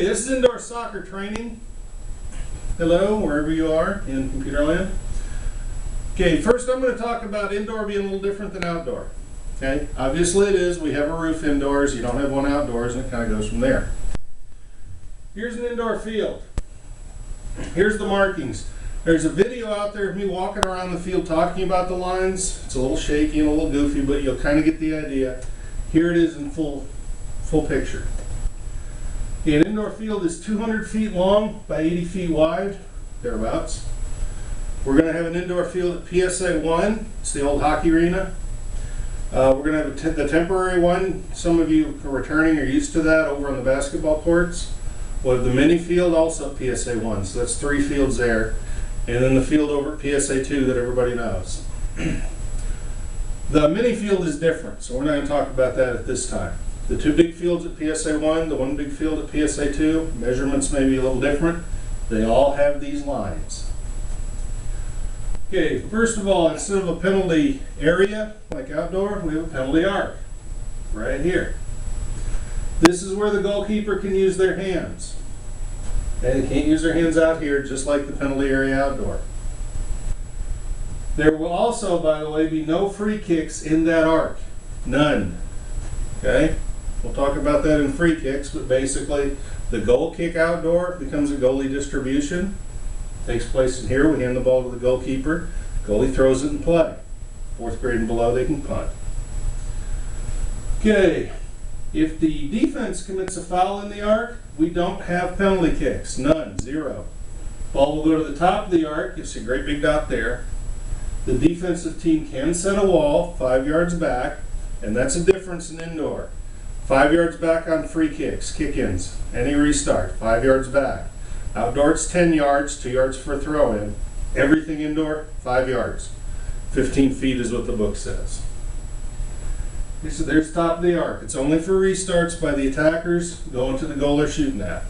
Okay, this is indoor soccer training. Hello, wherever you are in computer land. Okay, first I'm going to talk about indoor being a little different than outdoor. Okay, obviously it is. We have a roof indoors, you don't have one outdoors, and it kind of goes from there. Here's an indoor field. Here's the markings. There's a video out there of me walking around the field talking about the lines. It's a little shaky and a little goofy, but you'll kind of get the idea. Here it is in full picture. Okay, an indoor field is 200 feet long by 80 feet wide, thereabouts. We're going to have an indoor field at PSA 1. It's the old hockey arena. We're going to have the temporary one. Some of you are returning are used to that over on the basketball courts. We'll have the mini field also at PSA 1, so that's 3 fields there. And then the field over at PSA 2 that everybody knows. The mini field is different, so we're not going to talk about that at this time. The 2 big fields at PSA 1, the 1 big field at PSA 2, measurements may be a little different. They all have these lines. Okay, first of all, instead of a penalty area like outdoor, we have a penalty arc right here. This is where the goalkeeper can use their hands. Okay, they can't use their hands out here just like the penalty area outdoor. There will also, by the way, be no free kicks in that arc. None. Okay? We'll talk about that in free kicks, but basically the goal kick outdoor becomes a goalie distribution. Takes place in here. We hand the ball to the goalkeeper. Goalie throws it in play. 4th grade and below, they can punt. Okay. If the defense commits a foul in the arc, we don't have penalty kicks. None. 0. Ball will go to the top of the arc. You see a great big dot there. The defensive team can set a wall 5 yards back, and that's a difference in indoor. 5 yards back on free kicks, kick-ins, any restart, 5 yards back. Outdoor it's 10 yards, 2 yards for a throw-in. Everything indoor, 5 yards. 15 feet is what the book says. So there's top of the arc. It's only for restarts by the attackers going to the goal they're shooting at.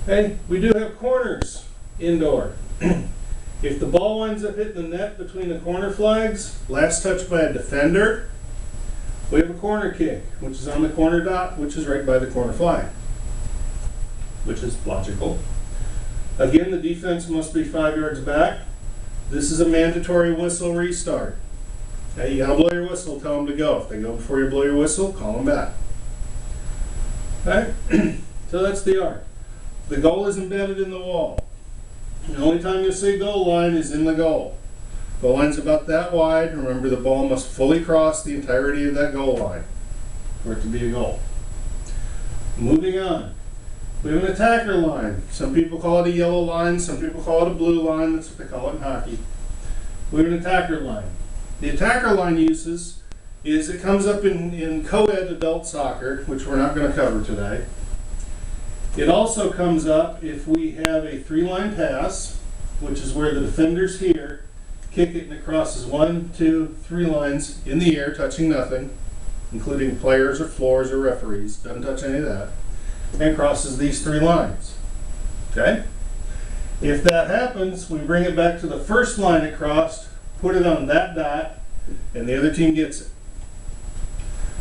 Okay, we do have corners indoor. If the ball winds up hitting the net between the corner flags, last touch by a defender, we have a corner kick, which is on the corner dot, which is right by the corner flag, which is logical. Again, the defense must be 5 yards back. This is a mandatory whistle restart. Okay, you gotta blow your whistle, tell them to go. If they go before you blow your whistle, call them back. Okay, so that's the arc. The goal is embedded in the wall. The only time you'll see goal line is in the goal. Goal line's about that wide. Remember, the ball must fully cross the entirety of that goal line for it to be a goal. Moving on. We have an attacker line. Some people call it a yellow line. Some people call it a blue line. That's what they call it in hockey. We have an attacker line. The attacker line uses is it comes up in co-ed adult soccer, which we're not going to cover today. It also comes up if we have a 3-line pass, which is where the defender's here, kick it and it crosses 1, 2, 3 lines in the air, touching nothing, including players or floors or referees. Doesn't touch any of that. And crosses these 3 lines. Okay? If that happens, we bring it back to the first line it crossed, put it on that dot, and the other team gets it.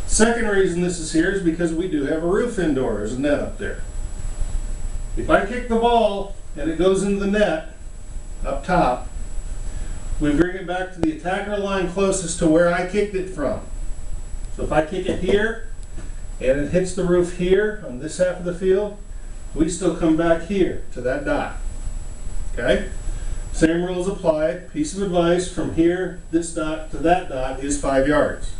Second reason this is here is because we do have a roof indoor. There's a net up there. If I kick the ball and it goes into the net up top, we bring it back to the attacker line closest to where I kicked it from. So if I kick it here and it hits the roof here on this half of the field, we still come back here to that dot. Okay? Same rules apply. Piece of advice, from here, this dot to that dot is 5 yards.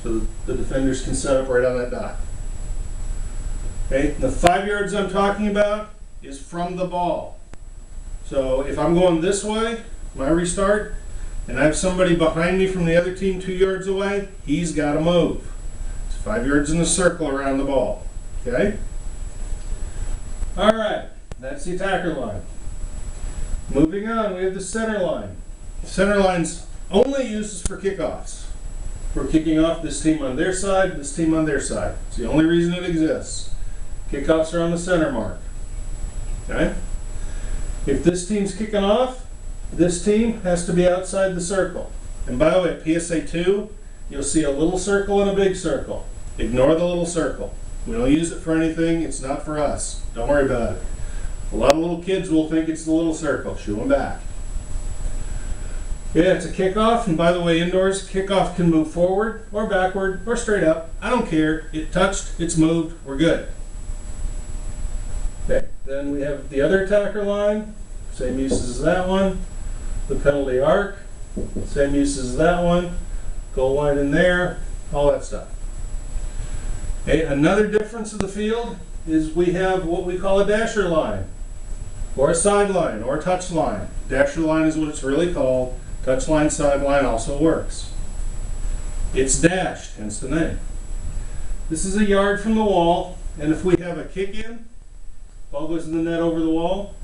So the defenders can set up right on that dot. Okay, the 5 yards I'm talking about is from the ball. So if I'm going this way, my restart, and I have somebody behind me from the other team 2 yards away, he's got to move. It's 5 yards in a circle around the ball. Okay? All right, that's the attacker line. Moving on, we have the center line. The center line's only uses for kickoffs. We're kicking off this team on their side, this team on their side. It's the only reason it exists. Kickoffs are on the center mark. Okay? If this team's kicking off, this team has to be outside the circle. And by the way, at PSA 2, you'll see a little circle and a big circle. Ignore the little circle. We don't use it for anything. It's not for us. Don't worry about it. A lot of little kids will think it's the little circle. Shoo them back. Yeah, it's a kickoff, and by the way, indoors, kickoff can move forward or backward or straight up. I don't care. It touched, it's moved, we're good. Okay, then we have the other attacker line, same uses as that one. The penalty arc, same uses as that one. Goal line in there, all that stuff. Okay, another difference of the field is we have what we call a dasher line, or a sideline, or a touch line. Dasher line is what it's really called. Touch line, sideline also works. It's dashed, hence the name. This is a yard from the wall, and if we have a kick in, ball goes in the net over the wall,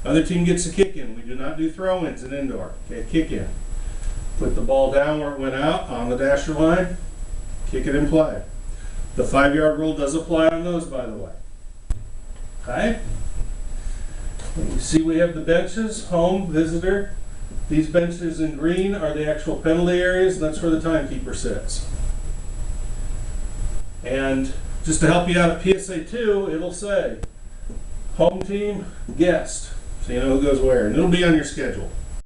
other team gets a kick in. We do not do throw-ins in indoor. Okay, kick in. Put the ball down where it went out on the dasher line, kick it in play. The 5-yard rule does apply on those, by the way. Okay? You see we have the benches, home, visitor. These benches in green are the actual penalty areas, and that's where the timekeeper sits. And just to help you out at PSA 2, it'll say home team, guest, so you know who goes where, and it'll be on your schedule.